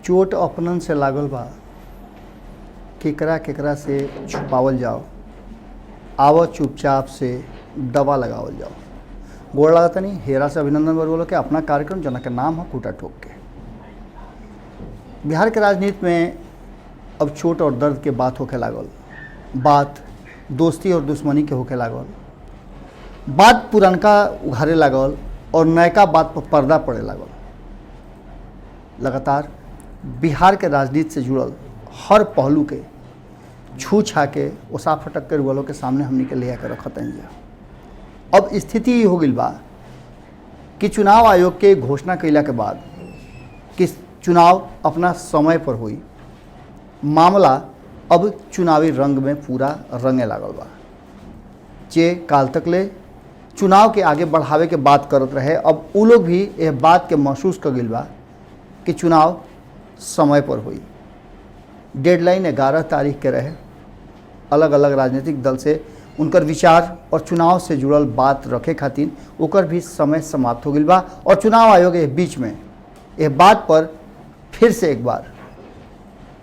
चोट अपनन से लागल बा, केकरा केकरा से छुपावल जाओ, आव चुपचाप से दवा लगावल जाओ। गोड़ लागत नहीं हेरा से अभिनंदन वर्गों के अपना कार्यक्रम जना के नाम है कूटा ठोक के। बिहार के राजनीति में अब चोट और दर्द के बात होके लागल, बात दोस्ती और दुश्मनी के होके लागल, बात पुरनका उघारे लागल और नयका बात पर पर्दा पड़े लागल। लगातार बिहार के राजनीति से जुड़ल हर पहलू के छू छा के ओसा फटक कर वालों के सामने हमनी के ले आकर रखत हैं। अब स्थिति ये हो गई बा कि चुनाव आयोग के घोषणा कैला के बाद कि चुनाव अपना समय पर हुई, मामला अब चुनावी रंग में पूरा रंगे लागल बा। जे काल तक ले चुनाव के आगे बढ़ावे के बात करत रहे, अब उ लोग भी यह बात के महसूस कर गई बा कि चुनाव समय पर हुई। डेडलाइन 11 तारीख के रहे। अलग अलग राजनीतिक दल से उनकर विचार और चुनाव से जुड़ल बात रखे खातिर ओकर भी समय समाप्त हो गई बा और चुनाव आयोग के बीच में यह बात पर फिर से एक बार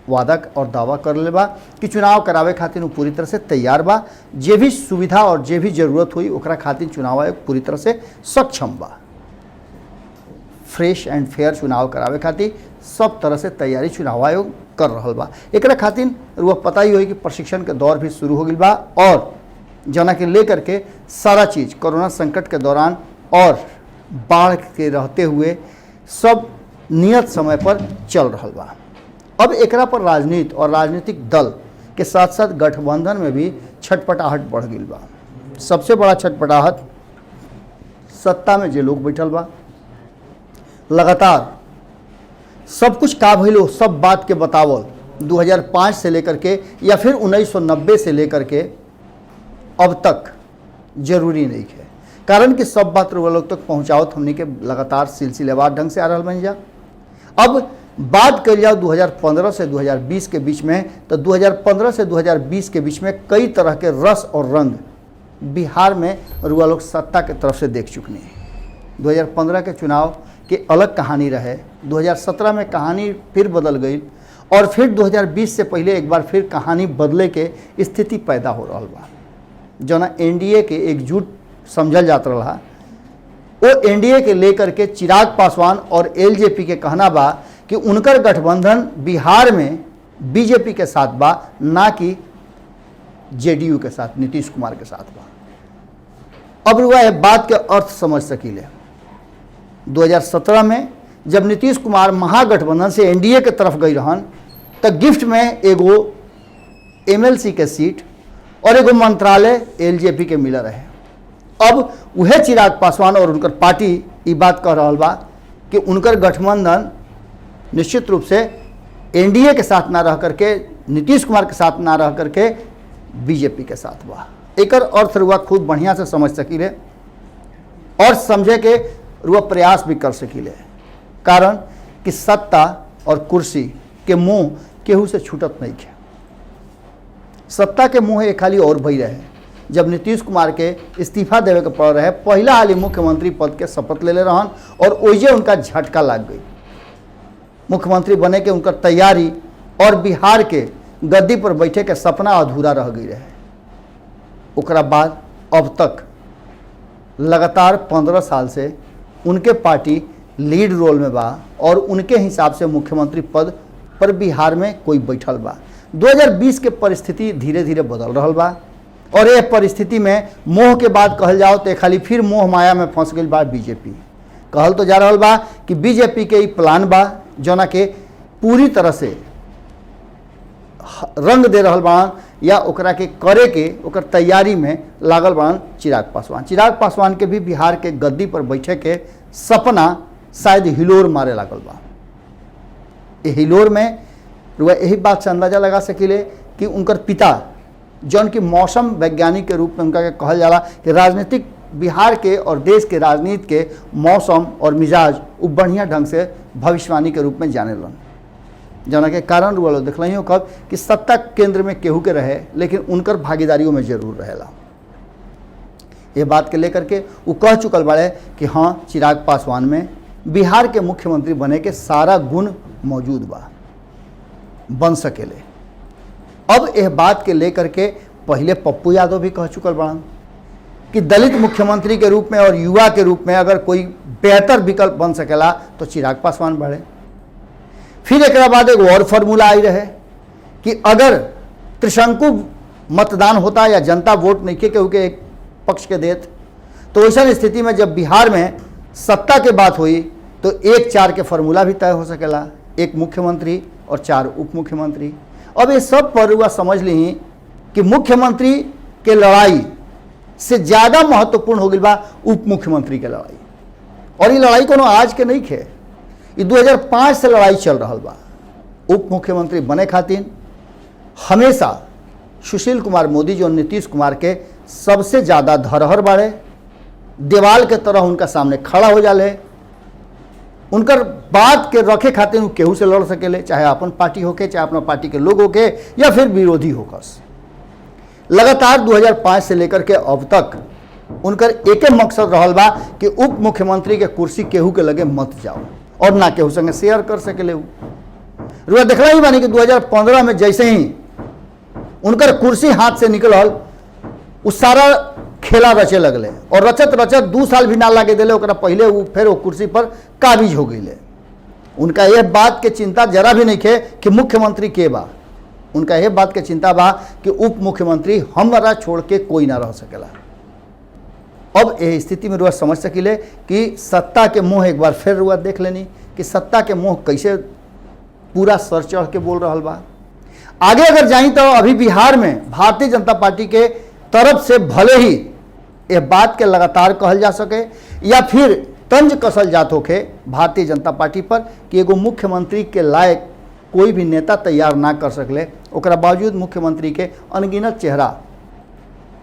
वादा और दावा कर ले बा कि चुनाव करावे खातिर वो पूरी तरह से तैयार बा। जे भी सुविधा और जे भी जरूरत हुई ओकरा खातिर चुनाव आयोग पूरी तरह से सक्षम बा। फ्रेश एंड फेयर चुनाव करावे खातिर सब तरह से तैयारी चुनाव आयोग कर रहा बा। एकरा खातिर वह पता ही होई कि प्रशिक्षण के दौर भी शुरू हो गई बा और जना के लेकर के सारा चीज़ कोरोना संकट के दौरान और बाढ़ के रहते हुए सब नियत समय पर चल रहा बा। अब एकरा पर राजनीति और राजनीतिक दल के साथ साथ गठबंधन में भी छटपटाहट बढ़ गई बा। सबसे बड़ा छटपटाहट सत्ता में जे लोग बैठल बा, लगातार सब कुछ का भइलो सब बात के बतावल 2005 से लेकर के या फिर 1990 से लेकर के अब तक जरूरी नहीं है, कारण कि सब बात वो लोग तक पहुँचावत हमने के लगातार सिलसिलेवार ढंग से आ रहा बन जा। अब बात कर जाओ 2015 से 2020 के बीच में, तो 2015 से 2020 के बीच में कई तरह के रस और रंग बिहार में रुआ लोग सत्ता के तरफ से देख चुके हैं। 2015 के चुनाव के अलग कहानी रहे, 2017 में कहानी फिर बदल गई और फिर 2020 से पहले एक बार फिर कहानी बदले के स्थिति पैदा हो रहा बा। जना एनडीए के एकजुट समझल जात रहा, वो एनडीए के लेकर के चिराग पासवान और एलजेपी के कहना बा कि उनकर गठबंधन बिहार में बीजेपी के साथ बा, ना कि जेडीयू के साथ, नीतीश कुमार के साथ बा। अब रुआ यह बात के अर्थ समझ सकीले। 2017 में जब नीतीश कुमार महागठबंधन से एनडीए के तरफ गई रहन, तो गिफ्ट में एगो एमएलसी के सीट और एगो मंत्रालय एलजेपी के मिल रहे। अब वह चिराग पासवान और उनकर पार्टी ये बात कह रहा बा कि उनकर गठबंधन निश्चित रूप से एनडीए के साथ ना रह करके, नीतीश कुमार के साथ ना रह करके बीजेपी के साथ बा। एकर अर्थ रुआ खुद बढ़िया से समझ सकीले और समझे के रुआ प्रयास भी कर सकीले, कारण कि सत्ता और कुर्सी के मुंह केहू से छूटत नहीं है। सत्ता के मुंह एक खाली और भई रहे जब नीतीश कुमार के इस्तीफा देवे के पड़ रहे, पहला हाली मुख्यमंत्री पद के शपथ ले रहन और ओइजे उनका झटका लग गई। मुख्यमंत्री बने के उनकर तैयारी और बिहार के गद्दी पर बैठे के सपना अधूरा रह गई रहे। ओकरा बाद अब तक लगातार 15 साल से उनके पार्टी लीड रोल में बा और उनके हिसाब से मुख्यमंत्री पद पर बिहार में कोई बैठल बा। 2020 के परिस्थिति धीरे धीरे बदल रहा बा और यह परिस्थिति में मोह के बाद कहल जाओ तो खाली फिर मोह माया में फंस गई बा बीजेपी। कहल तो जा रहा बा कि बीजेपी के प्लान बा जना के पूरी तरह से रंग दे रहा बान या ओकरा के करे के ओकर तैयारी में लागल बान चिराग पासवान। चिराग पासवान के भी बिहार के गद्दी पर बैठे के सपना शायद हिलोर मारे लागल बा। हिलोर में यही बात से अंदाजा लगा सकीले कि उनकर पिता जौन की मौसम वैज्ञानिक के रूप में उनका कहल जाला कि राजनीतिक बिहार के और देश के राजनीति के मौसम और मिजाज वो बढ़िया ढंग से भविष्यवाणी के रूप में जाने लन, जना के कारण रुआ देख ही कब कि सत्ता केंद्र में केहू के रहे लेकिन उनकर भागीदारियों में जरूर रहेला। ये बात के लेकर के वो कह चुकल बाड़े कि हाँ चिराग पासवान में बिहार के मुख्यमंत्री बने के सारा गुण मौजूद बा। बन सकेले। अब यह बात के लेकर के पहले पप्पू यादव भी कह चुकल बड़न कि दलित मुख्यमंत्री के रूप में और युवा के रूप में अगर कोई बेहतर विकल्प बन सकेला तो चिराग पासवान बढ़े। फिर एक बाद एक और फॉर्मूला आई रहे कि अगर त्रिशंकु मतदान होता या जनता वोट नहीं के केहू के एक पक्ष के देत, तो ऐसा स्थिति में जब बिहार में सत्ता के बात हुई तो 1-4 के फॉर्मूला भी तय हो सकेला, 1 मुख्यमंत्री और 4 उप मुख्यमंत्री। अब ये सब पर हुआ समझ ली कि मुख्यमंत्री के लड़ाई से ज़्यादा महत्वपूर्ण हो गई बा उप मुख्यमंत्री के लड़ाई। और ये लड़ाई कोनो आज के नहीं खे, ये 2005 से लड़ाई चल रहा बा। उप मुख्यमंत्री बने खातिर हमेशा सुशील कुमार मोदी जो नीतीश कुमार के सबसे ज़्यादा धरोहर बाड़े, दीवाल के तरह उनका सामने खड़ा हो जाले, उनकर बात के रखे खातिर वो केहू से लड़ सकेले, चाहे अपन पार्टी होके, चाहे अपना पार्टी के लोग होके, या फिर विरोधी होकस। लगातार 2005 से लेकर के अब तक उनकर एक मकसद रहल बा कि उप मुख्यमंत्री के कुर्सी केहू के लगे मत जाओ और ना केहू संगे शेयर कर सकेले। रुआ देखला ही बानी कि 2015 में जैसे ही उनकर कुर्सी हाथ से निकलल, उस सारा खेला रचे लगले और रचत रचत 2 साल भी ना लागे दिले, ओकरा पहले वो फिर वो कुर्सी पर काबिज हो गई। उनका यह बात के चिंता जरा भी नहीं खे कि मुख्यमंत्री के बा, उनका यह बात के चिंता बा कि उप मुख्यमंत्री हमारा छोड़ के कोई ना रह सकेला। अब यह स्थिति में रुआ समझ सकिले कि सत्ता के मुँह एक बार फिर रुआ देख लेनी कि सत्ता के मुँह कैसे पूरा सर चढ़ के बोल रहा बा। आगे अगर जाई तो अभी बिहार में भारतीय जनता पार्टी के तरफ से भले ही यह बात के लगातार कहल जा सके या फिर तंज कसल जात होके भारतीय जनता पार्टी पर कि एगो मुख्यमंत्री के लायक कोई भी नेता तैयार ना कर सकले, ओकरा बावजूद मुख्यमंत्री के अनगिनत चेहरा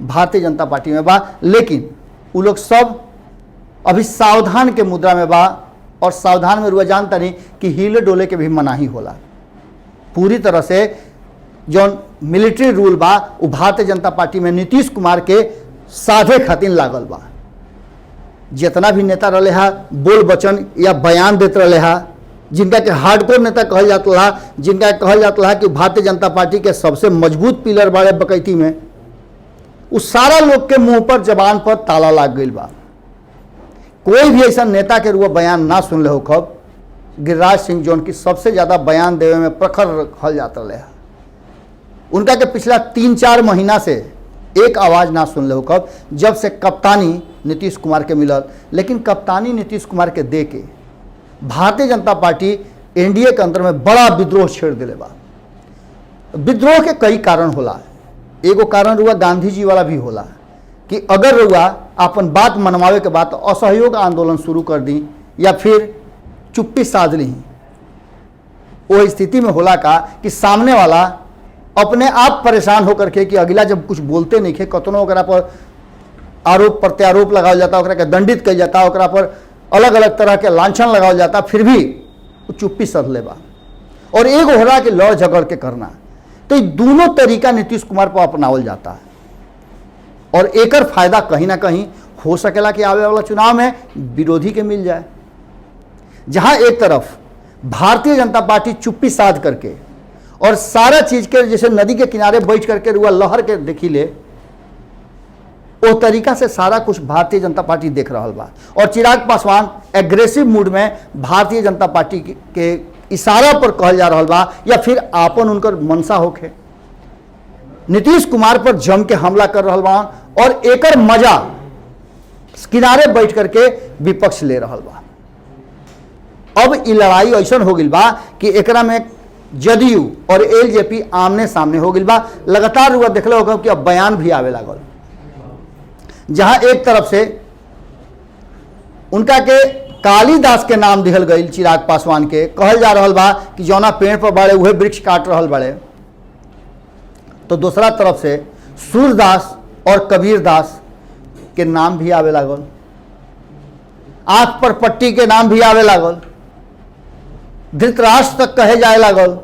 भारतीय जनता पार्टी में बा, लेकिन वो लोग सब अभी सावधान के मुद्रा में बा। और सावधान में रुआ जानता नहीं कि हिले डोले के भी मनाही होला। पूरी तरह से जो मिलिट्री रूल बा वो भारतीय जनता पार्टी में नीतीश कुमार के साधे खातिर लागल बा। जितना भी नेता रहे हा बोल वचन या बयान देते रहे हा, जिनका के हार्डकोर नेता कहल जाता रहा, जिनका कहल जाता रहा कि भारतीय जनता पार्टी के सबसे मजबूत पिलर बाड़े बकैती में, उस सारा लोग के मुंह पर जबान पर ताला लाग गई बा। कोई भी ऐसा नेता के रुआ बयान ना सुन ले हो खब। गिरिराज सिंह जोन की सबसे ज़्यादा बयान देवे में प्रखर कहल जाता रहा, उनका के पिछला 3-4 महीना से एक आवाज़ ना सुन ले हो कब, जब से कप्तानी नीतीश कुमार के मिलल। लेकिन कप्तानी नीतीश कुमार के दे के भारतीय जनता पार्टी एनडीए के अंदर में बड़ा विद्रोह छेड़ दिले बा। विद्रोह के कई कारण होला, एगो कारण रुआ गांधी जी वाला भी होला कि अगर रुआ अपन बात मनवावे के बाद असहयोग आंदोलन शुरू कर दी या फिर चुप्पी साध ली, वो स्थिति में होला का कि सामने वाला अपने आप परेशान होकर के कि अगला जब कुछ बोलते नहीं खे, कतनो ओकरा पर आरोप प्रत्यारोप लगावल जाता, ओकरा के दंडित कल जाता, ओकरा पर अलग अलग तरह के लांछन लगावल जाता, फिर भी वो चुप्पी सध लेबा। और एगो हो रहा कि लड़ झगड़ के करना। तो ये दोनों तरीका नीतीश कुमार पर अपनावल जाता है और एकर फायदा कहीं ना कहीं हो सकेला कि आवे वाला चुनाव में विरोधी के मिल जाए। जहां एक तरफ भारतीय जनता पार्टी चुप्पी साध करके और सारा चीज के जैसे नदी के किनारे बैठ करके रुआ लहर के देखी ले, वो तरीका से सारा कुछ भारतीय जनता पार्टी देख रहा बा। और चिराग पासवान एग्रेसिव मूड में भारतीय जनता पार्टी के इशारा पर कहल जा रहा बा या फिर आपन उनकर मनसा होके नीतीश कुमार पर जम के हमला कर रहा बा और एकर मजा किनारे बैठ करके विपक्ष ले रहा बा। अब ये लड़ाई ऐसा हो गई बा कि एकरा में जदयू और एलजेपी आमने सामने हो गई बा। लगातार हुआ देखल होगा कि अब बयान भी आवे लागल, जहां एक तरफ से उनका के कालीदास के नाम दिहल गई चिराग पासवान के, कहल जा रहा बा कि जौना पेड़ पर बाड़े उहे वृक्ष काट रहा बड़े, तो दूसरा तरफ से सूरदास और कबीर दास के नाम भी आवे लागल, आंख पर पट्टी के नाम भी आवे लागल, धृतराष्ट्र तक कहे जाए लागल।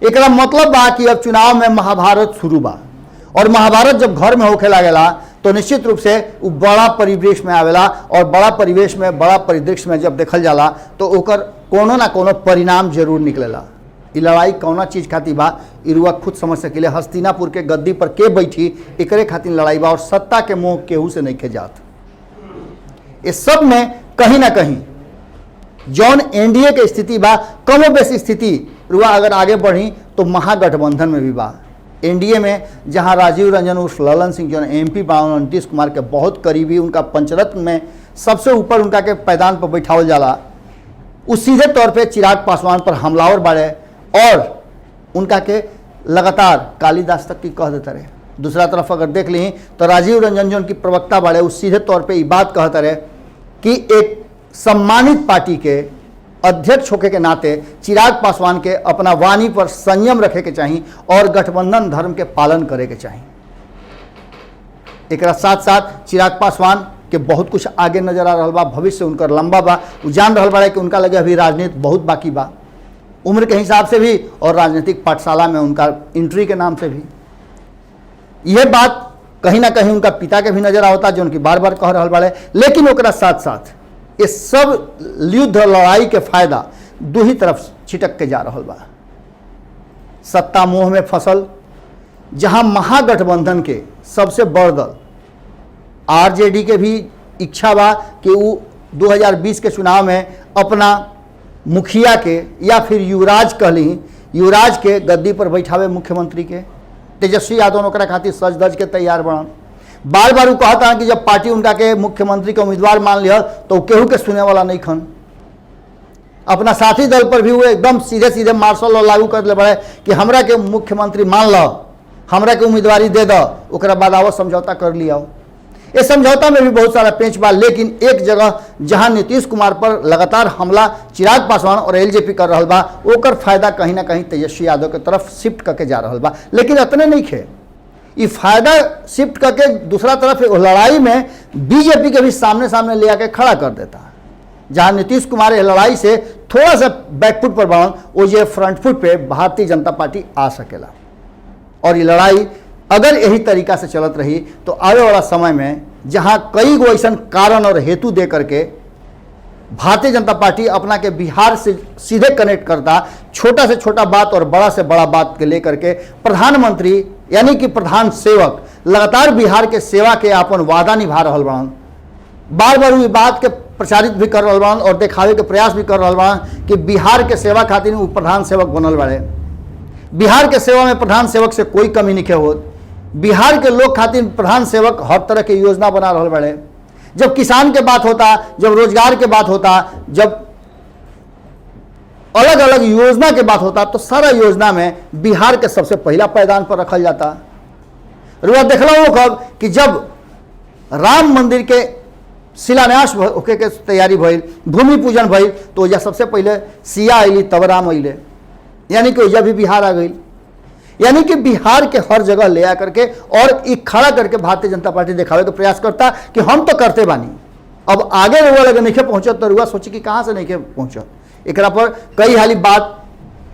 एकरा मतलब बा कि अब चुनाव में महाभारत शुरू बा और महाभारत जब घर में होखे लागेला तो निश्चित रूप से वो बड़ा परिवेश में आवेला और बड़ा परिवेश में बड़ा परिदृश्य में जब देखल जाला तो ओकर कोनो ना कोनो परिणाम जरूर निकलेला। ये लड़ाई कौना चीज़ खातिर बा रुआ खुद समझ सकिले। हस्तिनापुर के गद्दी पर के बैठी एकरे खातिर लड़ाई बा और सत्ता के मोह केहू से नहीं के जात। इस सब में कहीं ना कहीं जौन एनडीए के स्थिति बा कमो बेसी स्थिति रुआ अगर आगे बढ़ी तो महागठबंधन में भी बा। एनडीए में जहां राजीव रंजन उर्फ ललन सिंह जौन एमपी बा नीतीश कुमार के बहुत करीबी, उनका पंचरत्न में सबसे ऊपर उनका के पैदान पर बैठावल जाला, उस सीधे तौर पे चिराग पासवान पर हमलावर बाड़े और उनका के लगातार कालिदास तक की कह देता रहे। दूसरा तरफ अगर देख ली तो राजीव रंजन जो उनकी प्रवक्ता बाड़े उस सीधे तौर पे ये बात कहता रहे कि एक सम्मानित पार्टी के अध्यक्ष होके के नाते चिराग पासवान के अपना वाणी पर संयम रखे के चाहिए और गठबंधन धर्म के पालन करे के चाहिए। एक साथ साथ चिराग पासवान के बहुत कुछ आगे नजर आ रहा बा, भविष्य उनकर लंबा बा, वो जान रहा बा कि उनका लगे अभी राजनीति बहुत बाकी बा, उम्र के हिसाब से भी और राजनीतिक पाठशाला में उनका एंट्री के नाम से भी। यह बात कहीं ना कहीं उनका पिता के भी नजर आवता जो उनकी बार बार कह रहा बाड़े। लेकिन ओकरा साथ साथ ये सब युद्ध लड़ाई के फायदा दू ही तरफ छिटक के जा रहा बा। सत्ता मोह में फसल जहां महागठबंधन के सबसे बड़ दल आरजेडी के भी इच्छा बा कि वो 2020 के चुनाव में अपना मुखिया के या फिर युवराज कहली युवराज के गद्दी पर बैठावे मुख्यमंत्री के। तेजस्वी यादव ओकरा खातिर सज धज के तैयार बनन। बार बार वो कहता है कि जब पार्टी उनका के मुख्यमंत्री के उम्मीदवार मान लिया तो केहू के सुने वाला नहीं खन। अपना साथी दल पर भी वो एकदम सीधे सीधे मार्शल लॉ लागू कर ले बड़े कि हमरा के मुख्यमंत्री मान लो, हमरा के उम्मीदवारी दे दो, ओकरा बाद आओ समझौता कर लिया। ये समझौता में भी बहुत सारा पेंच बा, लेकिन एक जगह जहां नीतीश कुमार पर लगातार हमला चिराग पासवान और एलजेपी कर रहा बा ओकर फायदा कहीं ना कहीं तेजस्वी यादव के तरफ शिफ्ट करके जा रहा बा। लेकिन इतने नहीं खे, ये फायदा शिफ्ट करके दूसरा तरफ लड़ाई में बीजेपी के भी सामने सामने ले आके खड़ा कर देता। जहां नीतीश कुमार लड़ाई से थोड़ा सा बैकफुट पर बढ़न, वो ये फ्रंट फुट पे भारतीय जनता पार्टी आ सकेला। और ये लड़ाई अगर यही तरीका से चलत रही तो आने वाला समय में जहां कई गो ऐसा कारण और हेतु दे करके भारतीय जनता पार्टी अपना के बिहार से सीधे कनेक्ट करता, छोटा से छोटा बात और बड़ा से बड़ा बात के लेकर के प्रधानमंत्री यानी कि प्रधान सेवक लगातार बिहार के सेवा के अपन वादा निभा रहा बड़न। बार बार वो बात के प्रचारित भी कर रहा बड़न और दिखावे के प्रयास भी कर रहा बड़न कि बिहार के सेवा खातिर वो प्रधान सेवक बनल बड़े। बिहार के सेवा में प्रधान सेवक से कोई कमी नहीं हो। बिहार के लोग खातिर प्रधान सेवक हर तरह के योजना बना रहा बड़े। जब किसान के बात होता, जब रोजगार के बात होता, जब अलग अलग योजना के बात होता तो सारा योजना में बिहार के सबसे पहला पैदान पर रखा जाता। रुआ देखला हो कब कि जब राम मंदिर के शिलान्यास होके के तैयारी भइल, भूमि पूजन भइल तो वजह सबसे पहले सिया अली तब राम अले, यानी कि वजह भी बिहार आ गई। यानी कि बिहार के हर जगह ले आकर के और एक खड़ा करके भारतीय जनता पार्टी दिखावे का प्रयास करता कि हम तो करते बानी। अब आगे रुआ लगे नहीं पहुंचत तो रुआ सोची कि कहाँ से नहीं पहुंचत। एक पर कई हाली बात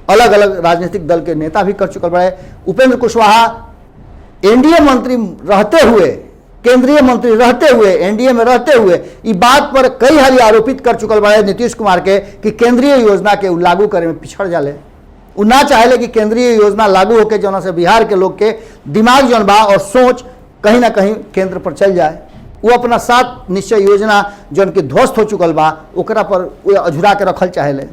अलग अलग राजनीतिक दल के नेता भी कर चुकल बड़े। उपेंद्र कुशवाहा एनडीए मंत्री रहते हुए, केंद्रीय मंत्री रहते हुए, एनडीए में रहते हुए इस बात पर कई हाली आरोपित कर चुकल बड़े नीतीश कुमार के कि केंद्रीय योजना के लागू करे में पिछड़ जाले। वो ना चाहे कि केंद्रीय योजना लागू होकर जो से बिहार के लोग के दिमाग जौन बा और सोच कहीं ना कहीं केंद्र पर चल जाए। वो अपना 7 निश्चय योजना जौन की ध्वस्त हो चुकल बा ओकरा पर वो अझुरा के रखल चाहेले।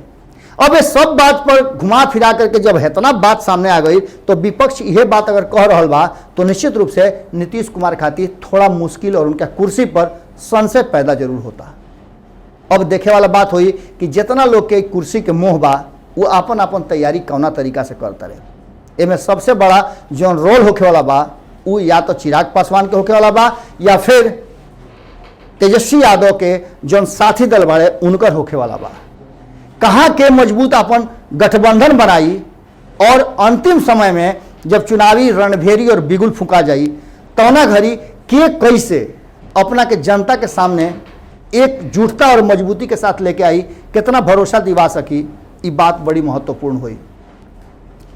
अब ये सब बात पर घुमा फिरा करके जब इतना बात सामने आ गई तो विपक्ष यह बात अगर कह रहा बा तो निश्चित रूप से नीतीश कुमार खातिर थोड़ा मुश्किल और उनका कुर्सी पर संशय पैदा जरूर होता। अब देखे वाला बात हुई कि जितना लोग के कुर्सी के मोह बा वो अपन अपन तैयारी कौना तरीका से करता रहे। इनमें सबसे बड़ा जो रोल होके वाला बा वो या तो चिराग पासवान के होके वाला बा या फिर तेजस्वी यादव के जो साथी दल बाड़े उनकर होके वाला बा। कहाँ के मजबूत अपन गठबंधन बनाई और अंतिम समय में जब चुनावी रणभेरी और बिगुल फूका जाई तौना घड़ी के कैसे अपना के जनता के सामने एकजुटता और मजबूती के साथ लेके आई, कितना भरोसा दिवा सकी, ये बात बड़ी महत्वपूर्ण हुई।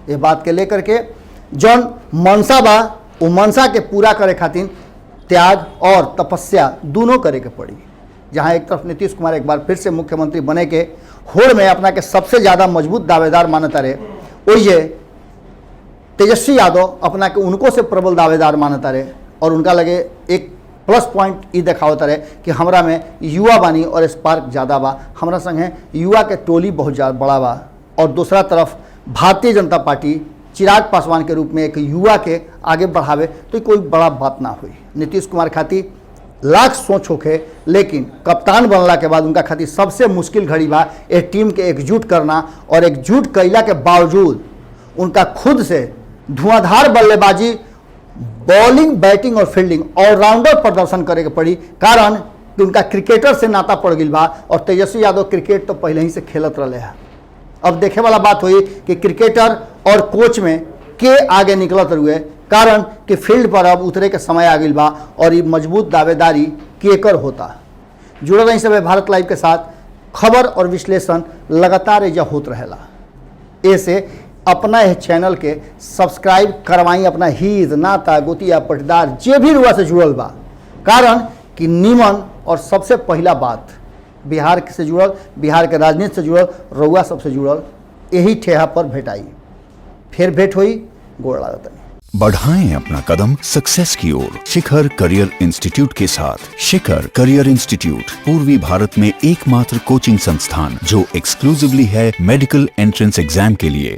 ये बात के लेकर के जौन मनसा बा वो मनसा के पूरा करे खातिर त्याग और तपस्या दोनों करे के पड़ी। जहां एक तरफ नीतीश कुमार एक बार फिर से मुख्यमंत्री बने के होड़ में अपना के सबसे ज़्यादा मजबूत दावेदार मानता रहे, ओइजे तेजस्वी यादव अपना के उनको से प्रबल दावेदार मानता रहे और उनका लगे एक प्लस पॉइंट ये दिखावता रहे कि हमरा में युवा बानी और स्पार्क ज़्यादा बा, हमरा संगे युवा के टोली बहुत ज़्यादा बड़ा बा। और दूसरा तरफ भारतीय जनता पार्टी चिराग पासवान के रूप में एक युवा के आगे बढ़ावे तो कोई बड़ा बात ना हुई। नीतीश कुमार खातिर लाख सोच होखे, लेकिन कप्तान बनला के बाद उनका खातिर सबसे मुश्किल घड़ी बा एक टीम के एकजुट करना, और एकजुट कैला के बावजूद उनका खुद से धुआंधार बल्लेबाजी, बॉलिंग, बैटिंग और फील्डिंग ऑलराउंडर प्रदर्शन करे के पड़ी, कारण कि उनका क्रिकेटर से नाता पड़ गई बा। और तेजस्वी यादव क्रिकेट तो पहले ही से खेलत रहे हैं। अब देखे वाला बात हुई कि क्रिकेटर और कोच में के आगे निकलत रुए, कारण कि फील्ड पर अब उतरे के समय आ गई बा और ये मजबूत दावेदारी केकर होता। जुड़ल रही सब भारत लाइव के साथ, खबर और विश्लेषण लगातार एजा होत रहेला। ऐसे अपना यह चैनल के सब्सक्राइब करवाई, अपना हित नाता गोतिया पटदार जे भी रुआ से जुड़ल बा, कारण कि नीमन और सबसे पहला बात बिहार से जुड़ल, बिहार के राजनीति से जुड़ल, रउआ सबसे जुड़ल यही ठेहा पर भेटाई। फिर भेंट हुई, गोड़ लागत। बढ़ाएं अपना कदम सक्सेस की ओर शिखर करियर इंस्टीट्यूट के साथ। शिखर करियर इंस्टीट्यूट पूर्वी भारत में एकमात्र कोचिंग संस्थान जो एक्सक्लूसिवली है मेडिकल एंट्रेंस एग्जाम के लिए।